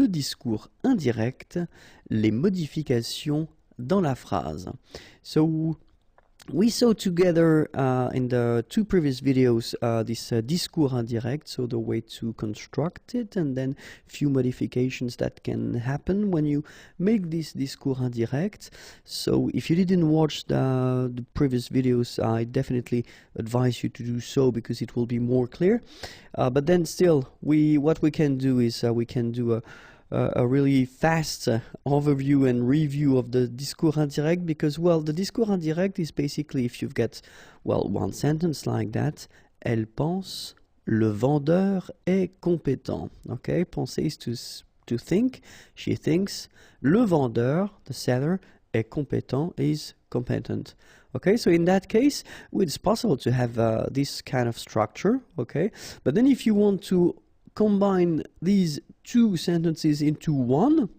le discours indirect, les modifications dans la phrase. So we saw together in the two previous videos this discours indirect, so the way to construct it, and then few modifications that can happen when you make this discours indirect. So if you didn't watch the previous videos, I definitely advise you to do so because it will be more clear. But then still, what we can do is we can do a really fast overview and review of the discours indirect, because, well, the discours indirect is basically, if you've got, well, one sentence like that, elle pense, le vendeur est compétent. Okay, penser is to think, she thinks, le vendeur, the seller, est compétent, is competent. Okay, so in that case, it's possible to have this kind of structure, okay, but then if you want to combine these two sentences into one,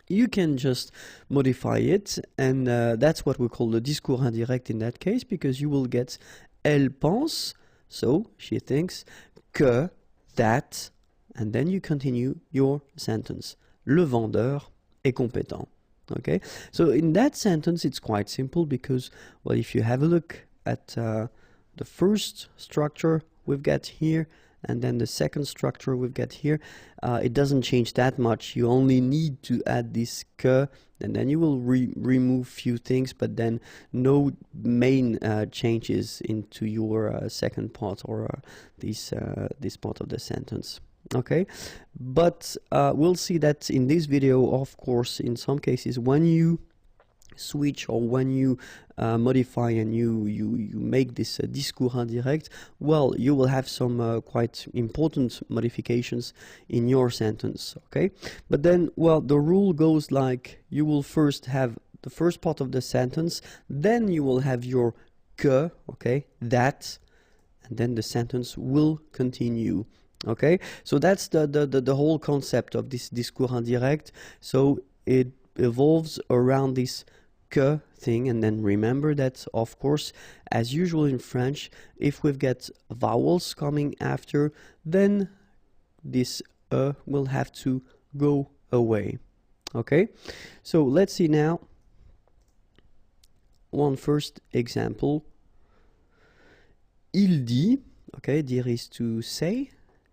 you can just modify it, and that's what we call the discours indirect in that case, because you will get elle pense, so she thinks, que, that, and then you continue your sentence. Le vendeur est compétent. Okay, so in that sentence it's quite simple because, well, if you have a look at the first structure we've got here, and then the second structure we've got here, it doesn't change that much. You only need to add this que, and then you will remove few things, but then no main changes into your second part or this part of the sentence. Okay, but we'll see that in this video, of course, in some cases when you switch or when you modify and you make this discours indirect, well, you will have some quite important modifications in your sentence. Okay, but then, well, the rule goes like you will first have the first part of the sentence, then you will have your que, okay, that, and then the sentence will continue. Okay, so that's the whole concept of this discours indirect. So it evolves around this que thing, and then remember that, of course, as usual in French, if we've got vowels coming after, then this will have to go away. Okay, so let's see now one first example. Il dit, okay, dire is to say,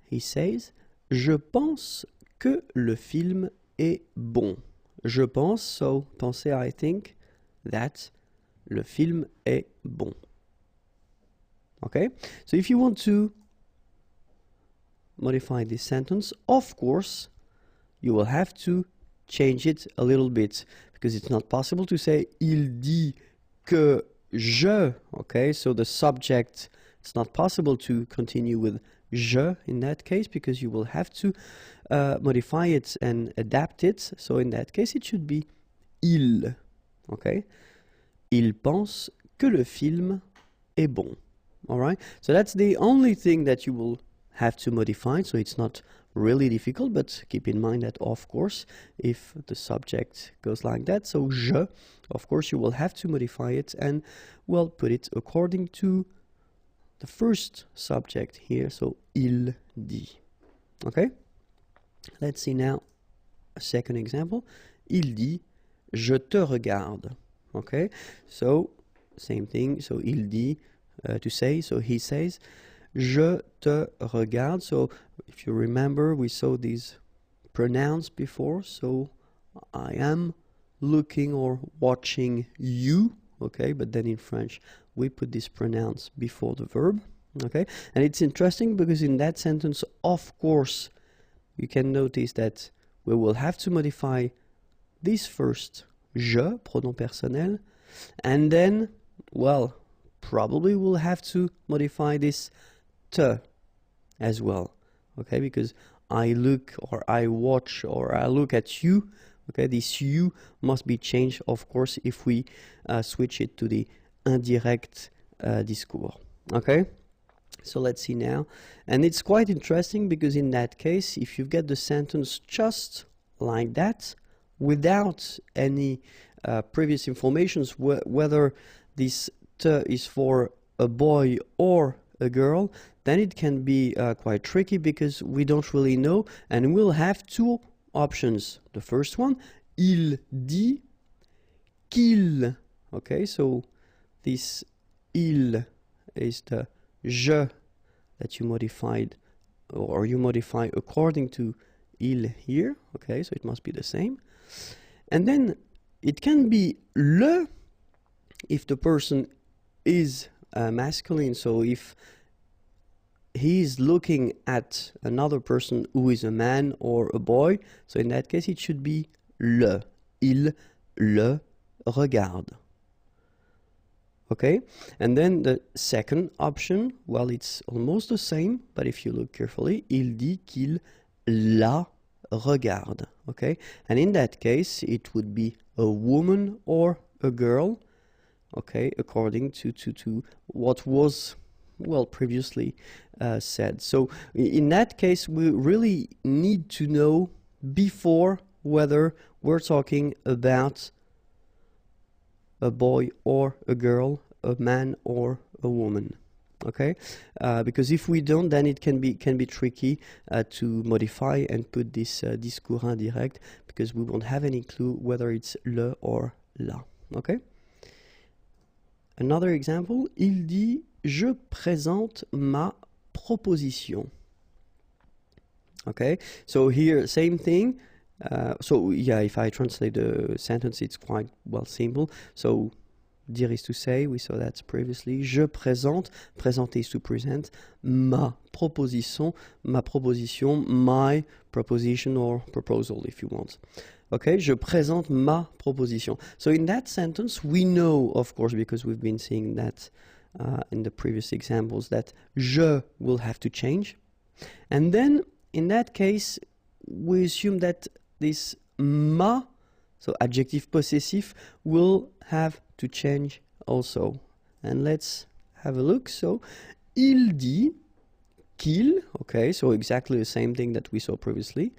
he says, je pense que le film est bon. Je pense, so penser, I think that le film est bon. Okay, so if you want to modify this sentence, of course, you will have to change it a little bit, because it's not possible to say il dit que je. Okay, so the subject, it's not possible to continue with je in that case, because you will have to modify it and adapt it. So in that case, it should be il. Okay, il pense que le film est bon. All right, so that's the only thing that you will have to modify. So it's not really difficult, but keep in mind that, of course, if the subject goes like that, so je, of course, you will have to modify it and, well, put it according to the first subject here. So il dit. Okay, let's see now a second example. Il dit, je te regarde. Okay, so same thing. So il dit, to say, so he says, je te regarde. So if you remember, we saw these pronouns before. So I am looking or watching you. Okay, but then in French we put these pronouns before the verb. Okay, and it's interesting because in that sentence, of course, you can notice that we will have to modify this first je, pronom personnel, and then, well, probably we'll have to modify this te as well. Okay, because I look or I watch or I look at you. Okay, this you must be changed, of course, if we switch it to the indirect discours. Okay, so let's see now. And it's quite interesting because in that case, if you get the sentence just like that, without any previous informations, whether this te is for a boy or a girl, then it can be quite tricky because we don't really know, and we'll have to, options. The first one, il dit qu'il. Okay, so this il is the je that you modified, or you modify according to il here. Okay, so it must be the same. And then it can be le if the person is masculine, so if he is looking at another person who is a man or a boy, so in that case it should be le. Il le regarde. Okay, and then the second option, well, it's almost the same, but if you look carefully, il dit qu'il la regarde. Okay, and in that case it would be a woman or a girl. Okay, according to what was, well, previously said. So in that case we really need to know before whether we're talking about a boy or a girl, a man or a woman. Okay, because if we don't, then it can be tricky to modify and put this discours indirect, because we won't have any clue whether it's le or la. Okay. Another example, il dit je présente ma proposition. Okay, so here same thing. So yeah, if I translate the sentence, it's quite, well, simple. So dire is to say, we saw that previously. Je présente, présenter is to present. Ma proposition, my proposition or proposal if you want. Okay, je présente ma proposition. So in that sentence, we know, of course, because we've been seeing that in the previous examples, that je will have to change. And then, in that case, we assume that this ma, so adjective possessive, will have to change also. And let's have a look. So, il dit qu'il, okay, so exactly the same thing that we saw previously,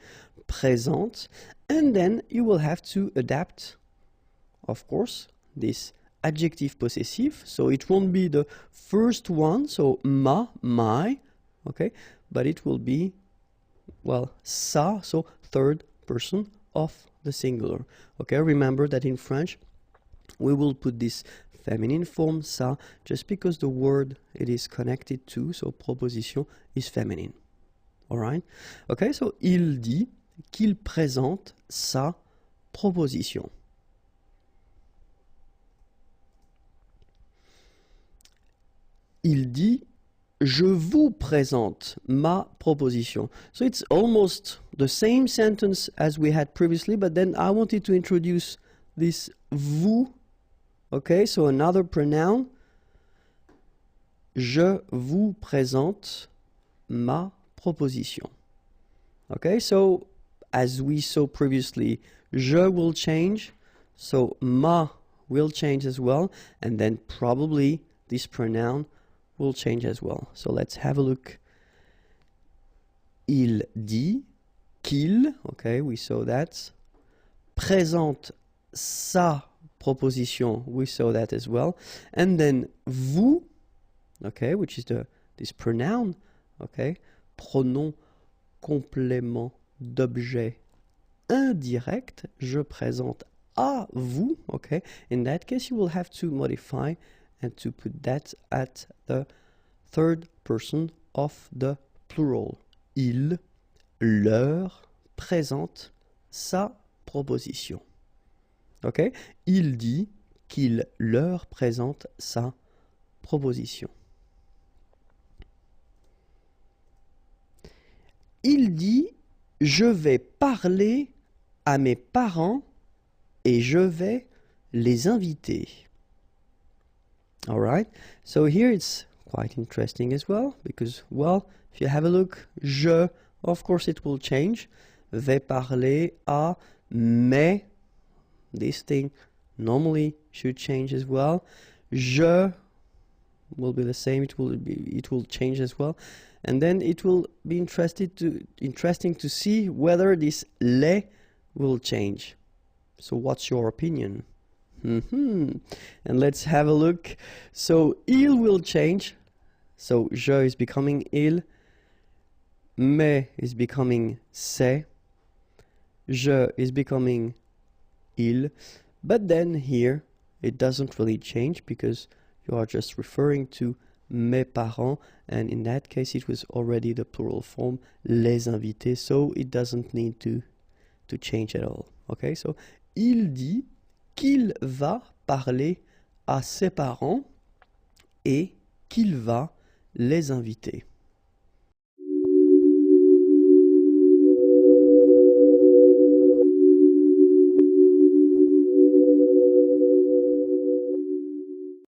présente, and then you will have to adapt, of course, this adjective possessive, so it won't be the first one, so ma, my, okay, but it will be, well, ça, so third person of the singular. Okay, remember that in French we will put this feminine form ça just because the word it is connected to, so proposition, is feminine. Alright? Okay, so il dit qu'il présente sa proposition. Il dit je vous présente ma proposition. So it's almost the same sentence as we had previously, but then I wanted to introduce this vous. Okay, so another pronoun. Je vous présente ma proposition. Okay, so as we saw previously, je will change, so ma will change as well, and then probably this pronoun will change as well. So let's have a look. Il dit qu'il, okay, we saw that. Présente sa proposition, we saw that as well. And then vous, okay, which is this pronoun, okay, pronom complément d'objet indirect, je présente à vous, okay. In that case, you will have to modify and to put that at the third person of the plural. Il leur présente sa proposition. Okay? Il dit qu'il leur présente sa proposition. Il dit je vais parler à mes parents et je vais les inviter. All right, so here it's quite interesting as well, because, well, if you have a look, je, of course it will change. Vais parler à, mais, this thing normally should change as well. Je will be the same, it will change as well. And then it will be interesting to see whether this les will change. So what's your opinion? And let's have a look. So il will change. So je is becoming il. Mais is becoming c'est. Je is becoming il. But then here, it doesn't really change because you are just referring to mes parents. And in that case, it was already the plural form, les invités. So it doesn't need to change at all. Okay, so il dit qu'il va parler à ses parents et qu'il va les inviter.